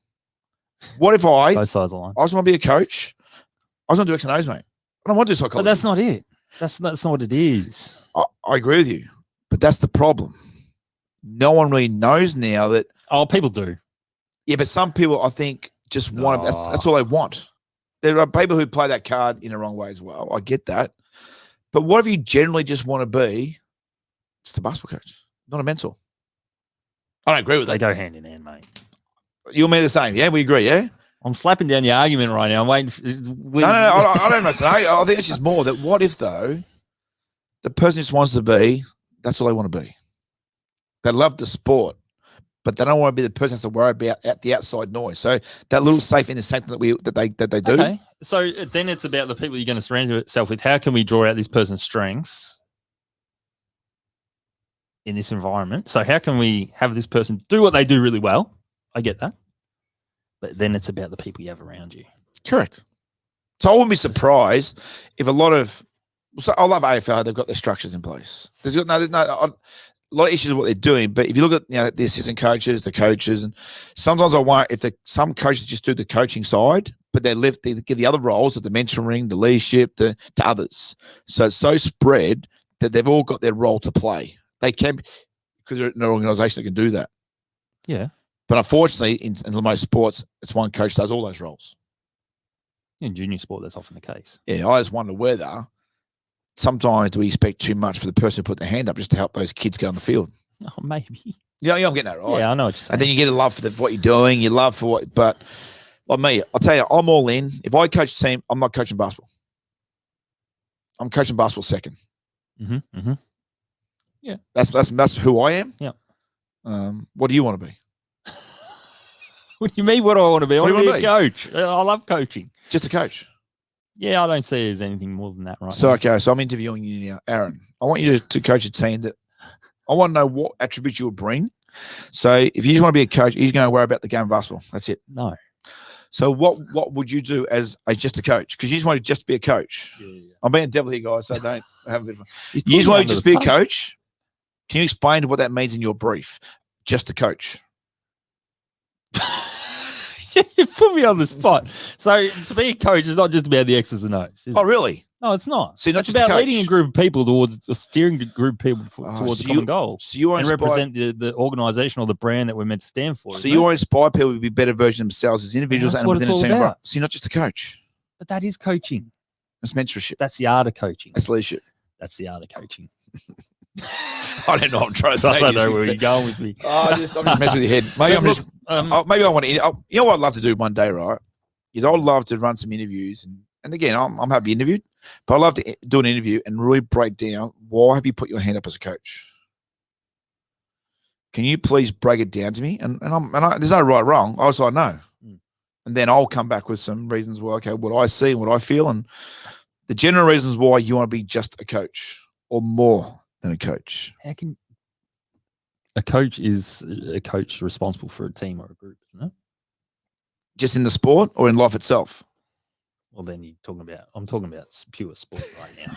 What if both sides of the line. I just want to be a coach. I just want to do X and O's, mate. I don't want to do psychology. But that's not it. That's not what it is. I agree with you, but that's the problem. No one really knows now that. Oh, people do. Yeah, but some people, I think, just want to. That's all they want. There are people who play that card in the wrong way as well. I get that. But what if you generally just want to be just a basketball coach, not a mentor? I don't agree with They that. go hand in hand, mate. You and me the same. Yeah, we agree. Yeah. I'm slapping down the argument right now. I'm waiting. No, I don't know. I think it's just more that what if, though, the person just wants to be, that's all they want to be. They love the sport, but they don't want to be the person that has to worry about at the outside noise. So that little safe inner sanctum that they do. Okay. So then it's about the people you're going to surround yourself with. How can we draw out this person's strengths in this environment? So how can we have this person do what they do really well? I get that. But then it's about the people you have around you. Correct. So I wouldn't be surprised if a lot of, so I love AFL, they've got their there's no, a lot of issues with what they're doing. But if you look at the assistant coaches, the coaches, and sometimes I wonder if some coaches just do the coaching side, but they give the other roles of the mentoring, the leadership, to others. So it's so spread that they've all got their role to play. They can, because they're in an organisation that can do that. Yeah. But unfortunately, in most sports, it's one coach does all those roles. In junior sport, that's often the case. Yeah, I just wonder whether sometimes do we expect too much for the person who put their hand up just to help those kids get on the field. Oh, maybe. Yeah, I'm getting that right. Yeah, I know what you're saying. And then you get a love for what you're doing, you love for what. But like me, I'll tell you, I'm all in. If I coach a team, I'm not coaching basketball. I'm coaching basketball second. Mm-hmm, mm-hmm. Yeah, that's who I am. Yeah. What do you want to be? What do you mean? What do I want to be? I What want do to you be a coach. I love coaching. Just a coach. Yeah, I don't see it as anything more than that, right? So now. okay, so I'm interviewing you now, Aaron. I want you to coach a team that I want to know what attributes you'll bring. So if you just want to be a coach, you're going to worry about the game of basketball. That's it. No. So what would you do as just a coach? Because you just want to just be a coach. Yeah. I'm being a devil here, guys, so don't have a bit of fun. You just want to just be a coach. Can you explain what that means in your brief? Just a coach. You put me on the spot. So to be a coach is not just about the X's and O's. Oh, really? No, it's not. So you're not it's just a about coach. leading a group of people towards a steering a group of people towards a common goal. So you want and to represent the organisation or the brand that we're meant to stand for. So you want to inspire people to be better versions of themselves as individuals that's and what within a it's all team. about. So you're not just a coach. But that is coaching. That's mentorship. That's the art of coaching. That's leadership. That's the art of coaching. I don't know what I'm trying to say. I don't know where you're going with me. I'm just messing with your head. Maybe maybe I want to. You know what I'd love to do one day, right? Is I'd love to run some interviews, and again, I'm happy interviewed, but I'd love to do an interview and really break down why have you put your hand up as a coach. Can you please break it down to me? And there's no right or wrong. I also know, and then I'll come back with some reasons why. Okay, what I see and what I feel, and the general reasons why you want to be just a coach or more than a coach. How can a coach is a coach responsible for a team or a group, isn't it? Just in the sport or in life itself? Well, then I'm talking about pure sport right now.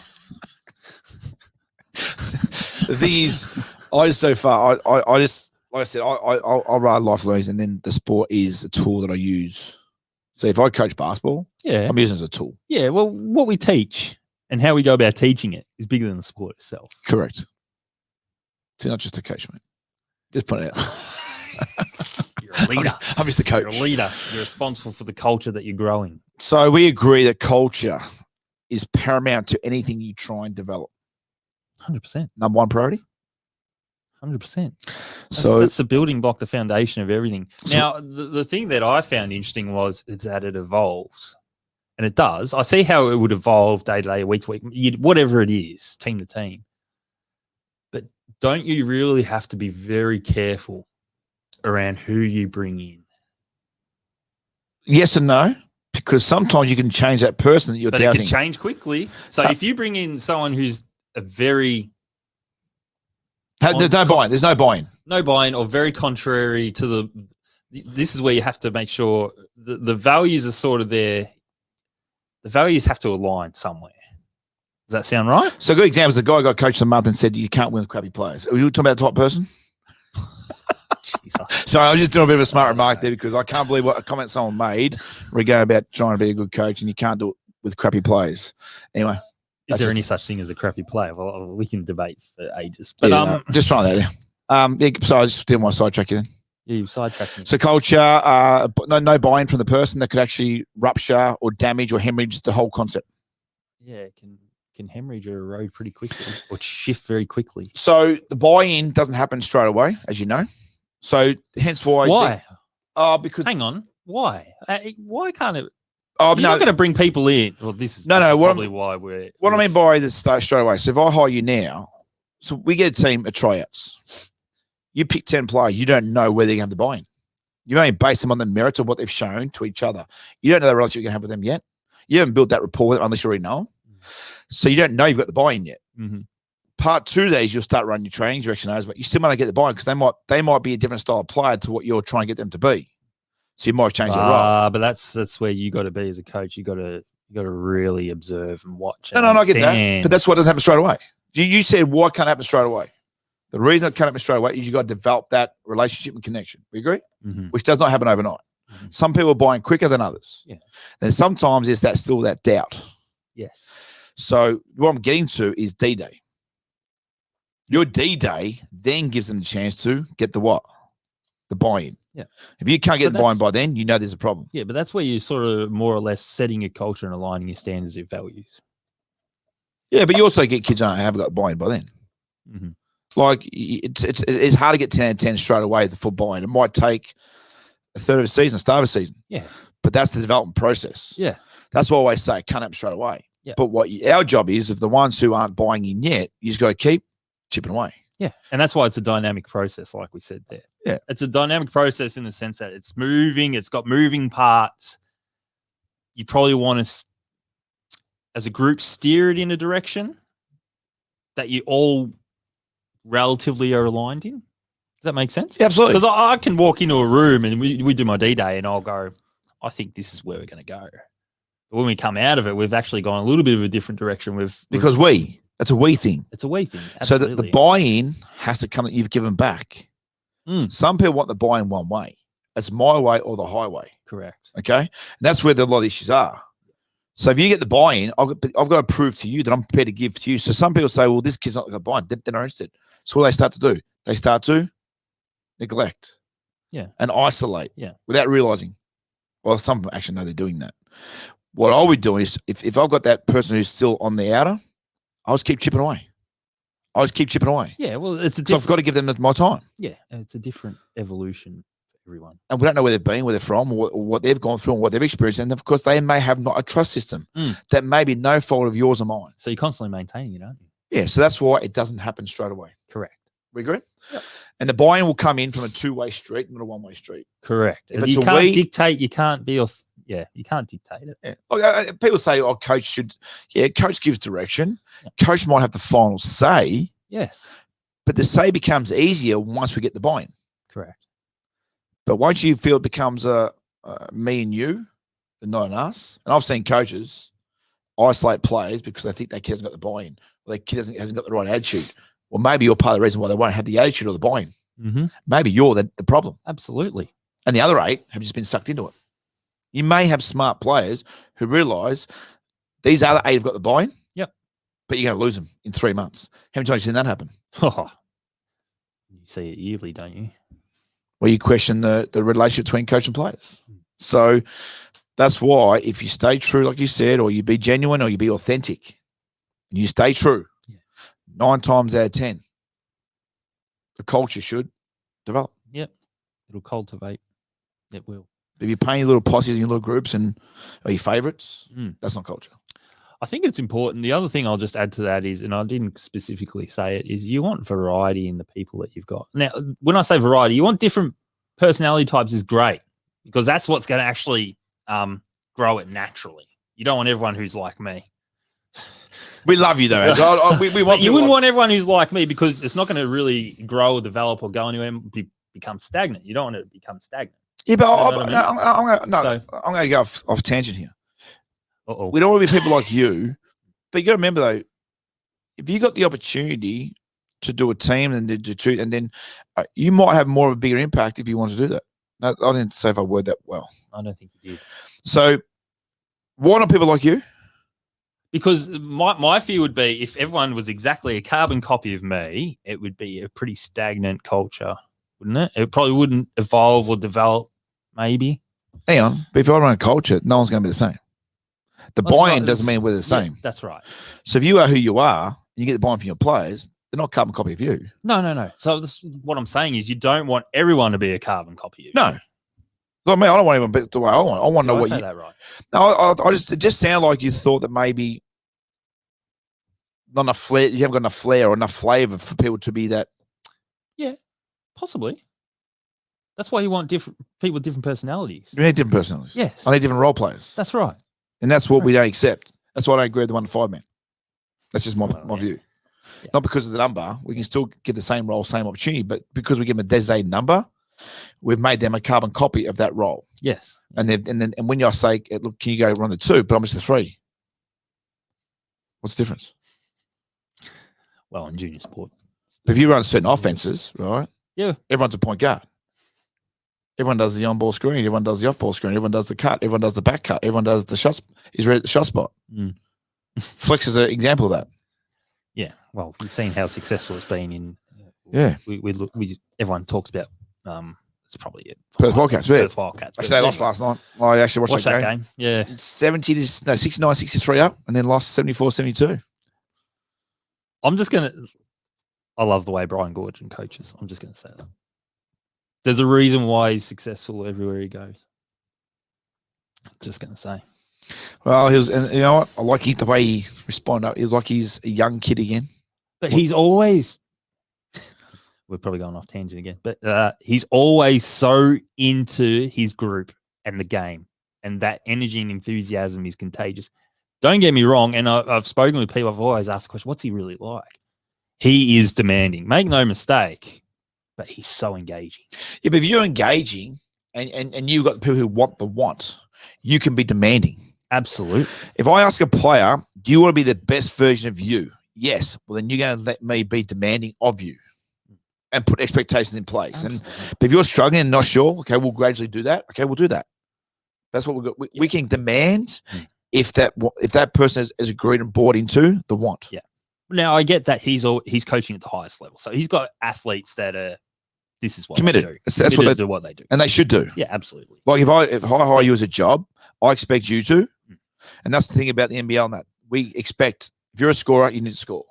The thing is, I just so far, I just, like I said, I'll run life learnings, and then the sport is a tool that I use. So if I coach basketball, Yeah. I'm using it as a tool. Yeah. Well, what we teach and how we go about teaching it is bigger than the sport itself. Correct. So not just a coach, mate. Just put it out. You're a leader. I'm just a coach. You're a leader. You're responsible for the culture that you're growing. So we agree that culture is paramount to anything you try and develop. 100%. Number one priority. 100%. So that's the building block, the foundation of everything. Now, the thing that I found interesting was it's that it evolves. And it does. I see how it would evolve day to day, week to week, whatever it is, team to team. But don't you really have to be very careful around who you bring in? yes and no, because sometimes you can change that person that you're But doubting. it can change quickly. So if you bring in someone who's a very There's no buy-in. There's no buy-in. no buy-in or very contrary to this is where you have to make sure the values are sort of there. The values have to align somewhere. Does that sound right? So a good example is a guy got coached a month and said you can't win with crappy players. Are you talking about the type person? Jesus. Sorry, I'm just doing a bit of a smart remark there because I can't believe what a comment someone made regarding about trying to be a good coach and you can't do it with crappy players. Anyway. Is there any such thing as a crappy player? Well, we can debate for ages. But But just trying that. Yeah, so I just didn't want to sidetrack you then. Yeah, you've sidetracked me. So culture, but no buy-in from the person that could actually rupture or damage or hemorrhage the whole concept. Yeah, it can hemorrhage or erode pretty quickly or shift very quickly. So the buy-in doesn't happen straight away, as you know. So hence why. Why? Because hang on. Why? Why can't it? oh, You're not going to bring people in. Well, this is probably why we're. What I mean by this straight away. So if I hire you now, so we get a team at tryouts. You pick 10 players. You don't know where they're going to buy in. You only base them on the merit of what they've shown to each other. You don't know the relationship you're going to have with them yet. You haven't built that rapport with them unless you already know. So you don't know you've got the buy-in yet. Mm-hmm. Part 2 of that is you'll start running your trainings, your X&Os, but you still might not get the buy-in because they might be a different style of player to what you're trying to get them to be. So you might have changed their role. But that's where you got to be as a coach. You got to really observe and watch. No, I get that. But that's what doesn't happen straight away. You said why can't happen straight away. The reason it can't happen straight away is you got to develop that relationship and connection. We agree? Mm-hmm. Which does not happen overnight. Mm-hmm. Some people are buying quicker than others. Yeah. Then sometimes it's still that doubt. Yes. So what I'm getting to is D-Day. Your D-Day then gives them the chance to get the what? The buy-in. Yeah. If you can't get the buy-in by then, you know there's a problem. Yeah, but that's where you're sort of more or less setting your culture and aligning your standards of values. Yeah, but you also get kids that haven't got the buy-in by then. Mm-hmm. Like it's hard to get 10 out of 10 straight away with the full buy-in. It might take a third of a season, start of a season. Yeah. But that's the development process. Yeah. That's why I always say it can't happen straight away. Yeah. But what our job is, if the ones who aren't buying in yet, you just got to keep chipping away. Yeah. And that's why it's a dynamic process, like we said there. Yeah. It's a dynamic process in the sense that it's moving, it's got moving parts. You probably want to, as a group, steer it in a direction that you all relatively are aligned in. Does that make sense? Yeah, absolutely. Because I can walk into a room and we do my D-Day and I'll go, I think this is where we're going to go. But when we come out of it, we've actually gone a little bit of a different direction. Because that's a we thing. It's a we thing. So Absolutely. the buy-in has to come that you've given back. Some people want the buy-in one way. It's my way or the highway. Correct. Okay. And that's where a lot of issues are. So if you get the buy-in, I've got to prove to you that I'm prepared to give to you. So some people say, well, this kid's not going to buy in. They're not interested. So what do they start to do? They start to neglect. Yeah. And isolate. Yeah. Without realizing. Well, some actually know they're doing that. What I would do is if I've got that person who's still on the outer, I'll just keep chipping away. Yeah, well, it's a so I've got to give them my time. Yeah, and it's a different evolution for everyone. And we don't know where they've been, where they're from, or what they've gone through and what they've experienced. And of course, they may have not a trust system that may be no fault of yours or mine. So you're constantly maintaining it, aren't you? Yeah, so that's why it doesn't happen straight away. Correct. We agree? Yep. And the buy-in will come in from a two-way street, not a one-way street. Correct. If you can't dictate, you can't be you can't dictate it. Yeah. Like, people say, oh, coach should, coach gives direction. Yeah. Coach might have the final say. Yes. But the say becomes easier once we get the buy-in. Correct. But once you feel it becomes me and you, and not an us, and I've seen coaches isolate players because they think their kid hasn't got the buy-in, or their kid hasn't got the right attitude. Well, maybe you're part of the reason why they won't have the attitude or the buy-in. Mm-hmm. Maybe you're the problem. Absolutely. And the other 8 have just been sucked into it. You may have smart players who realise these other 8 have got the buy-in. Yep. But you're going to lose them in 3 months. How many times have you seen that happen? Oh, you see it yearly, don't you? Well, you question the relationship between coach and players. So that's why if you stay true, like you said, or you be genuine or you be authentic, and you stay true, 9 times out of 10, the culture should develop. Yep. It'll cultivate. It will. If you're paying your little posses in your little groups and are your favourites, that's not culture. I think it's important. The other thing I'll just add to that is, and I didn't specifically say it, is you want variety in the people that you've got. Now, when I say variety, you want different personality types is great because that's what's going to actually grow it naturally. You don't want everyone who's like me. We love you though. we want you wouldn't want everyone who's like me because it's not going to really grow or develop or go anywhere and become stagnant. You don't want it to become stagnant. Yeah, but I'm going to go off tangent here. Uh-oh. We don't want to be people like you, but you got to remember though, if you got the opportunity to do a team and do 2, and then you might have more of a bigger impact if you want to do that. No, I didn't say if I word that well. I don't think you did. So, why not people like you? Because my fear would be if everyone was exactly a carbon copy of me, it would be a pretty stagnant culture wouldn't it? It probably wouldn't evolve or develop, maybe. Hang on, but if I run a culture, no one's going to be the same. The That's buy-in right. doesn't mean we're the Yeah, same. that's right. So if you are who you are, and you get the buy-in from your players, they're not carbon copy of you. No. So what I'm saying is you don't want everyone to be a carbon copy of you. No. I mean, I don't want anyone to be the way I want. I want to know what say you. that right? No, I just it just sounded like you thought that maybe not enough flair. You haven't got enough flair or enough flavour for people to be that. Yeah, possibly. That's why you want different people with different personalities. We need different personalities. Yes, I need different role players. that's right. And that's what we don't accept. That's why I don't agree with the 1 to 5 man. That's just my Well, view. Yeah. Not because of the number. We can still give the same role, same opportunity, but because we give them a designated number, we've made them a carbon copy of that role. Yes. And when you say, look, can you go run the 2, but I'm just the 3? What's the difference? Well, in junior sport. If you run certain offenses, right? Yeah. Everyone's a point guard. Everyone does the on-ball screen. Everyone does the off-ball screen. Everyone does the cut. Everyone does the back cut. Everyone does the shots. Is ready at the shot spot. Mm. Flex is an example of that. Yeah. Well, we've seen how successful it's been in. Yeah. We everyone talks about. It's probably it. Perth Wildcats. Yeah. Perth Wildcats. Actually, they lost last night. I actually watched that game. Yeah. 69, 63 up, and then lost 74, 72. I'm just gonna. I love the way Brian Goorjian coaches. I'm just gonna say that. There's a reason why he's successful everywhere he goes. Just gonna say. Well, and you know what? I like the way he responded. He was like he's a young kid again. But he's always. We're probably going off tangent again, but he's always so into his group and the game, and that energy and enthusiasm is contagious. Don't get me wrong, and I've spoken with people. I've always asked the question, what's he really like? He is demanding. Make no mistake, but he's so engaging. Yeah, but if you're engaging and you've got the people who want, you can be demanding. Absolutely. If I ask a player, do you want to be the best version of you? Yes. Well, then you're going to let me be demanding of you and put expectations in place. Absolutely. And if you're struggling and not sure, okay, we'll gradually do that. Okay, we'll do that. That's what we've got. We can demand if that person is agreed and bought into the want. Yeah. Now I get that he's coaching at the highest level, so he's got athletes that are this is what committed. they do. That's committed what they to what they do, and they should do. Yeah, absolutely. Like if I hire you as a job, I expect you to, and that's the thing about the NBL. And that we expect if you're a scorer, you need to score.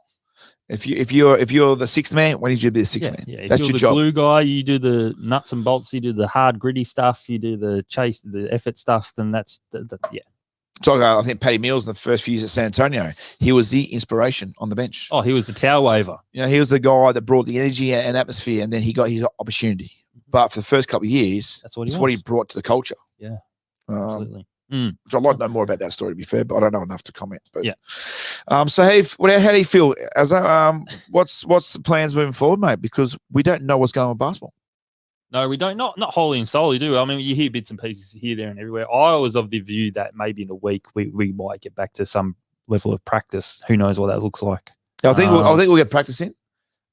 If you're the sixth man, we need you to be the sixth man. Yeah. If That's you're your the job. glue guy, you do the nuts and bolts, you do the hard gritty stuff, you do the chase, the effort stuff. Then that's yeah. So I think Paddy Mills in the first few years at San Antonio, he was the inspiration on the bench. Oh, he was the towel waver. You know, he was the guy that brought the energy and atmosphere, and then he got his opportunity. But for the first couple of years, that's what he brought to the culture. Yeah, absolutely. Which I'd like to know more about that story, to be fair, but I don't know enough to comment. But yeah. So how do you feel? As what's the plans moving forward, mate? Because we don't know what's going on with basketball. No, we don't. Not wholly and solely, do we? I mean, you hear bits and pieces here, there, and everywhere. I was of the view that maybe in a week we might get back to some level of practice. Who knows what that looks like? Yeah, I think we'll get practice in.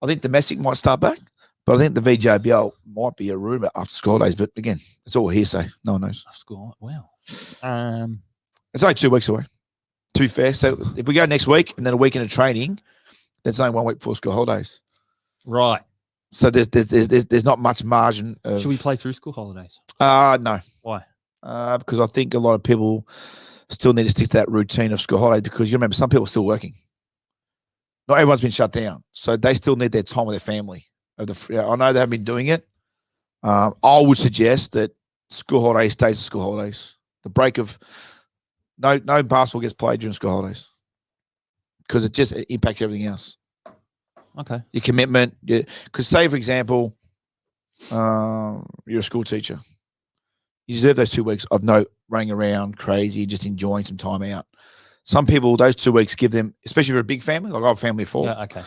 I think domestic might start back, but I think the VJBL might be a rumor after school holidays. But again, it's all hearsay. No one knows. After school, wow. It's only 2 weeks away. To be fair, so if we go next week and then a week into training, that's only 1 week before school holidays. Right. So there's not much margin. Should we play through school holidays? No. Why? Because I think a lot of people still need to stick to that routine of school holidays because you remember some people are still working. Not everyone's been shut down, so they still need their time with their family. I know they have been doing it. I would suggest that school holidays stays to school holidays. The break of no basketball gets played during school holidays because it just impacts everything else. Okay. Your commitment. Because say, for example, you're a school teacher. You deserve those 2 weeks of no running around crazy, just enjoying some time out. Some people, those 2 weeks give them, especially if you're a big family, like I have a family of 4. Yeah, okay.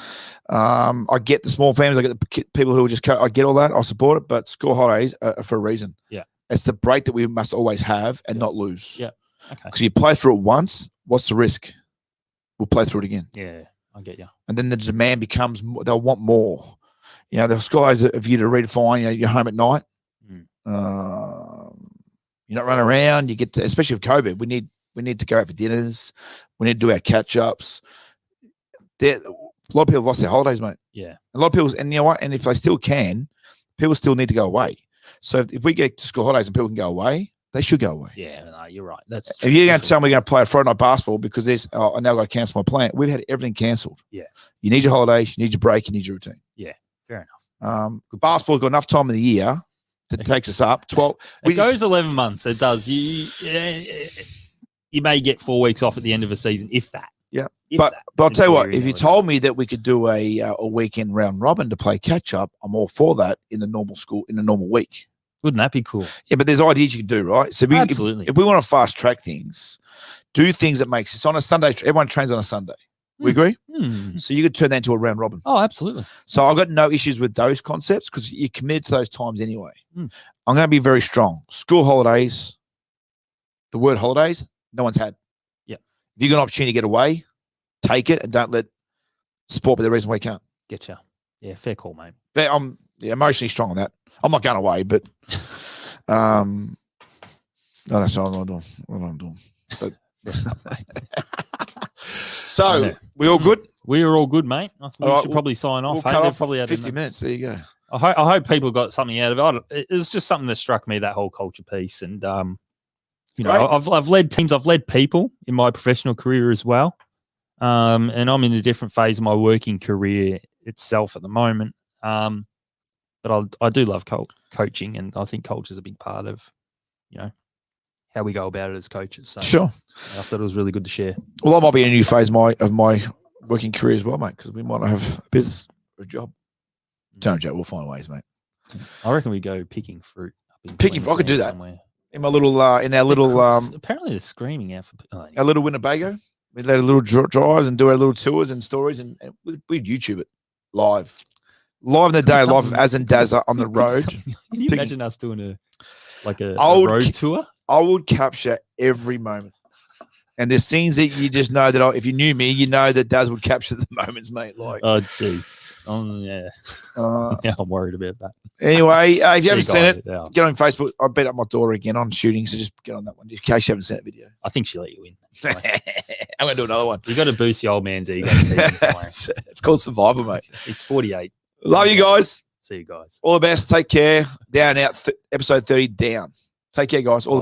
I get the small families. I get the people who just I get all that. I support it, but school holidays are for a reason. Yeah. It's the break that we must always have and not lose. Yeah. Okay. Because if you play through it once, what's the risk? We'll play through it again. Yeah, I get you. And then the demand becomes, they'll want more. You know, the school holidays are for you to redefine, you know, you're home at night. You're not running around. You get to, especially with COVID, we need to go out for dinners. We need to do our catch-ups. A lot of people have lost their holidays, mate. Yeah. A lot of people, and you know what? And if they still can, people still need to go away. So if we get to school holidays and people can go away, they should go away. Yeah, no, you're right. That's If you're going to tell me we're going to play a Friday night basketball because there's, I now got to cancel my plan. We've had everything cancelled. Yeah. You need your holidays, you need your break, you need your routine. Yeah, fair enough. Basketball's got enough time of the year that takes us up. 12. It goes 11 months. It does. You may get 4 weeks off at the end of a season, if that. Yeah. If But I'll tell you before what, you're if you in told me that we could do a weekend round robin to play catch up, I'm all for that in the normal school, in a normal week. Wouldn't that be cool? Yeah, but there's ideas you can do, right? So Absolutely. If we want to fast track things, do things that make sense. On a Sunday, everyone trains on a Sunday. We agree? So you could turn that into a round robin. Oh, absolutely. So I've got no issues with those concepts because you're committed to those times anyway. I'm going to be very strong. School holidays, the word holidays, no one's had. Yeah. If you got an opportunity to get away, take it and don't let sport be the reason why you can't. Getcha. Yeah, fair call, mate. But I'm emotionally strong on that. I'm not going away, but no, that's what I'm doing. What I'm doing. But, so we all good? We are all good, mate. I think we should probably sign off. We'll Hey, cut they've off probably had 50 minutes. There you go. I hope people got something out of it. It was just something that struck me, that whole culture piece. And, you know, I've led teams, I've led people in my professional career as well. And I'm in a different phase of my working career itself at the moment. But I do love coaching, and I think culture is a big part of, you know, how we go about it as coaches. So Sure. I thought it was really good to share. Well, I might be in a new phase of my working career as well, mate, because we might not have a business or a job. Don't joke. We'll find ways, mate. I reckon we go picking fruit. Picking, I could do that. Somewhere. In my little, in our little, apparently they're screaming out for. our little Winnebago. We let a little drives and do our little tours and stories, and we'd YouTube it live in the day, live as in Dazza on the road. Can you imagine us doing a would road tour? I would capture every moment. And there's scenes that you just know that if you knew me, you know that Daz would capture the moments, mate. Like, oh, gee. Yeah. Yeah, I'm worried about that. Anyway, if you haven't seen it, yeah. get on Facebook. I beat up my daughter again on shooting, so just get on that one in case you haven't seen that video. I think she'll let you in. I'm going to do another one. You've got to boost the old man's ego. It's called Survivor, mate. It's 48. Love you guys. See you guys. All the best. Take care. Down, out. Episode 30, down. Take care, guys. All the